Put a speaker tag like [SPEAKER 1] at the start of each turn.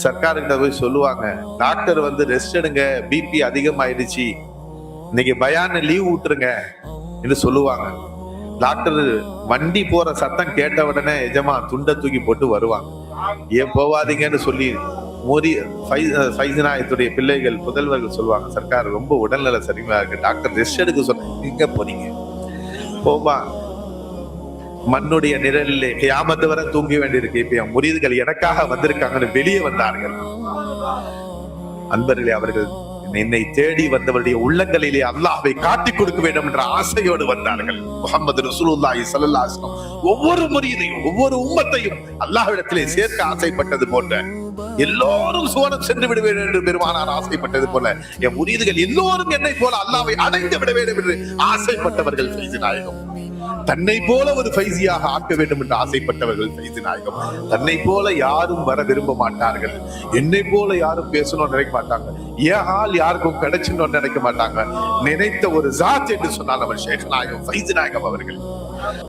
[SPEAKER 1] சர்க்கார்கிட்ட போய் சொல்லுவாங்க, டாக்டர் வந்து ரெஸ்ட் எடுங்க, பிபி அதிகமாயிடுச்சு, இன்னைக்கு பயான் லீவ் விட்டுருங்க என்று சொல்லுவாங்க. டாக்டர் வண்டி போற சத்தம் கேட்ட உடனே எஜமா துண்டை தூக்கி போட்டு வருவாங்க. ஏன் போவாதீங்கன்னு சொல்லி ஃபைசனாயத்துடைய பிள்ளைகள் புதல்வர்கள் சொல்லுவாங்க, சர்க்கார் ரொம்ப உடல்நல சரிமா இருக்கு, டாக்டர் ரெஸ்ட் எடுக்க சொன்னீங்க, எங்க போறீங்க போவா, மண்ணுடைய நிழலிலே கியாமத்து வரை தூங்க வேண்டியிருக்கு, இப்ப என் முரீதுகள் எனக்காக வந்திருக்காங்கன்னு வெளியே வந்தார்கள். அன்பர்களே, அவர்கள் என்னை தேடி வந்தவருடைய உள்ளங்களிலே அல்லாஹ்வை காட்டிக் கொடுக்க வேண்டும் என்ற ஆசையோடு வந்தார்கள். முஹம்மது ரசூலுல்லாஹி ஸல்லல்லாஹு அலைஹி வஸல்லம் ஒவ்வொரு முரீதையும் ஒவ்வொரு உம்மத்தையும் அல்லாஹ்விடத்திலே சேர்க்க ஆசைப்பட்டது போன்ற, எல்லோரும் சுவனம் சென்று விட வேண்டும் என்று பெருமானார் ஆசைப்பட்டது போல, என் முரீதுகள் எல்லோரும் என்னை போல அல்லாஹ்வை அடைந்து விட வேண்டும் என்று ஆசைப்பட்டவர்கள் ஃபைஸ் நாயகம். தன்னை போல ஒரு ஃபைசியாக ஆக்க வேண்டும் என்று ஆசைப்பட்டவர்கள் ஃபைஸ் நாயகம். தன்னை போல யாரும் வர விரும்ப மாட்டார்கள், என்னை போல யாரும் பேசணும்னு நினைக்க மாட்டாங்க, ஏன் ஆள் யாருக்கும் கிடைச்சணும்னு நினைக்க மாட்டாங்க. நினைத்த ஒரு ஜாத் என்று சொன்னால் அவர் ஷேக் நாயகம் ஃபைஸ் நாயகம் அவர்கள்.